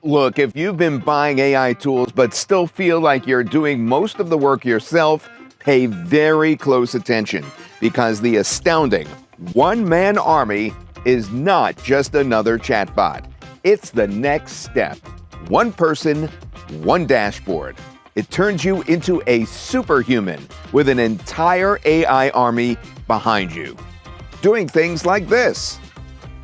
Look, if you've been buying AI tools but still feel like you're doing most of the work yourself, pay very close attention because the astounding OneManArmy is not just another chatbot. It's the next step. One person, one dashboard. It turns you into a superhuman with an entire AI army behind you, doing things like this.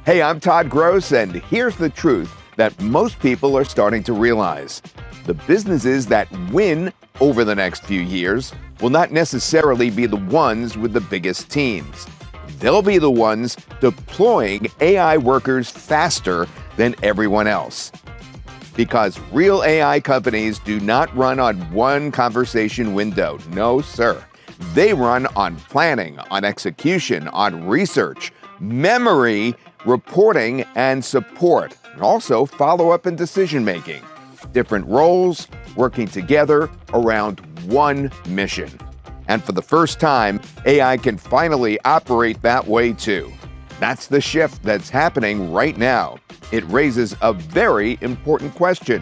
Hey, I'm Todd Gross, and here's the truth that most people are starting to realize. The businesses that win over the next few years will not necessarily be the ones with the biggest teams. They'll be the ones deploying AI workers faster than everyone else. Because real AI companies do not run on one conversation window. No, sir. They run on planning, on execution, on research, memory, reporting, and support, and also follow-up and decision-making. Different roles working together around one mission. And for the first time, AI can finally operate that way too. That's the shift that's happening right now. It raises a very important question.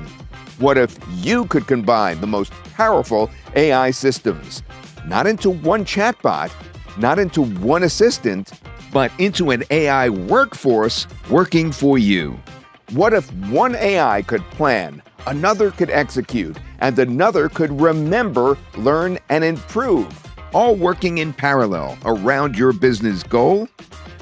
What if you could combine the most powerful AI systems, not into one chatbot, not into one assistant, but into an AI workforce working for you? What if one AI could plan, another could execute, and another could remember, learn, and improve, all working in parallel around your business goal?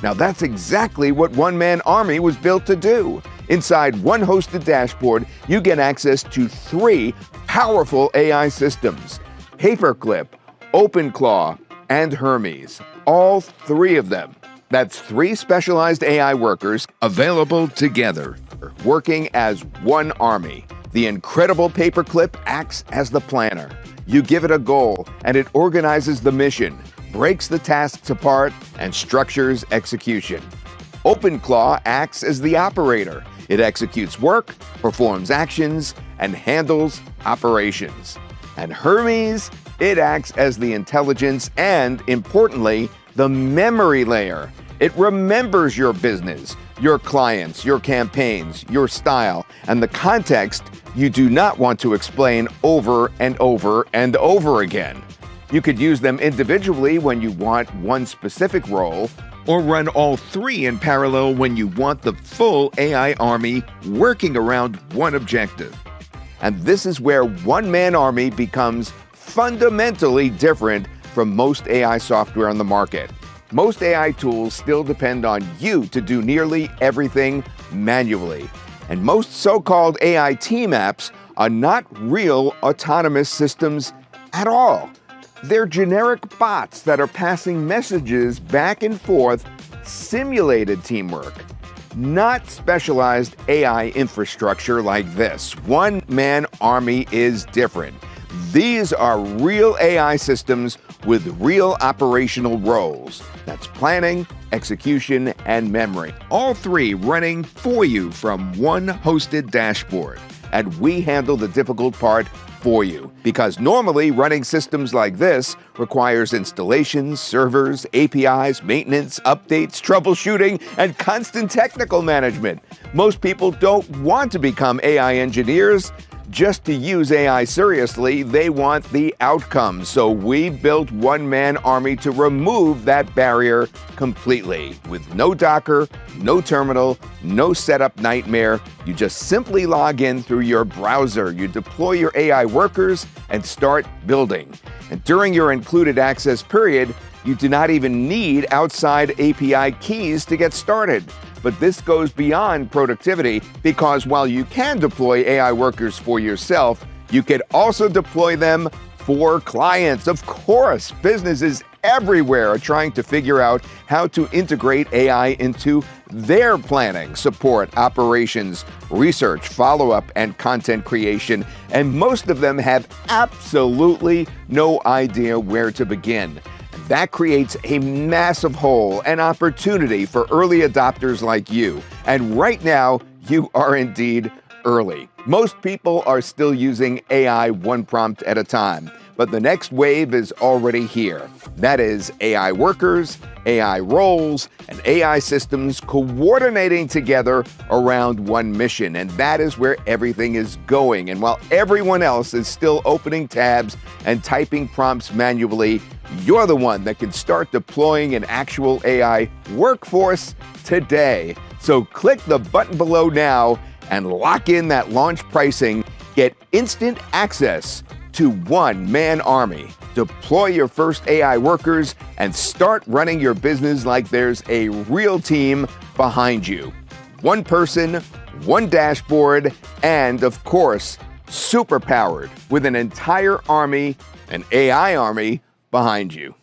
Now that's exactly what OneManArmy was built to do. Inside one hosted dashboard, you get access to 3 powerful AI systems: Paperclip, OpenClaw, and Hermes. All 3 of them. That's 3 specialized AI workers available together, working as one army. The incredible Paperclip acts as the planner. You give it a goal, and it organizes the mission, breaks the tasks apart, and structures execution. OpenClaw acts as the operator. It executes work, performs actions, and handles operations. And Hermes, it acts as the intelligence and, importantly, the memory layer. It remembers your business, your clients, your campaigns, your style, and the context you do not want to explain over and over and over again. You could use them individually when you want one specific role, or run all 3 in parallel when you want the full AI army working around one objective. And this is where OneManArmy becomes fundamentally different from most AI software on the market. Most AI tools still depend on you to do nearly everything manually. And most so-called AI team apps are not real autonomous systems at all. They're generic bots that are passing messages back and forth, simulated teamwork, not specialized AI infrastructure like this. OneManArmy is different. These are real AI systems with real operational roles. That's planning, execution, and memory. All 3 running for you from one hosted dashboard. And we handle the difficult part for you, because normally running systems like this requires installations, servers, APIs, maintenance, updates, troubleshooting, and constant technical management. Most people don't want to become AI engineers just to use AI seriously. They want the outcome. So we built OneManArmy to remove that barrier completely. With no Docker, no terminal, no setup nightmare. You just simply log in through your browser. You deploy your AI workers and start building. And during your included access period, you do not even need outside API keys to get started. But this goes beyond productivity, because while you can deploy AI workers for yourself, you can also deploy them for clients. Of course, businesses everywhere are trying to figure out how to integrate AI into their planning, support, operations, research, follow-up, and content creation. And most of them have absolutely no idea where to begin. That creates a massive hole and opportunity for early adopters like you. And right now, you are indeed early. Most people are still using AI one prompt at a time, but the next wave is already here. That is AI workers, AI roles, and AI systems coordinating together around one mission. And that is where everything is going. And while everyone else is still opening tabs and typing prompts manually, you're the one that can start deploying an actual AI workforce today. So click the button below now and lock in that launch pricing. Get instant access to OneManArmy. Deploy your first AI workers and start running your business like there's a real team behind you. One person, one dashboard, and of course, super powered with an entire army, an AI army behind you.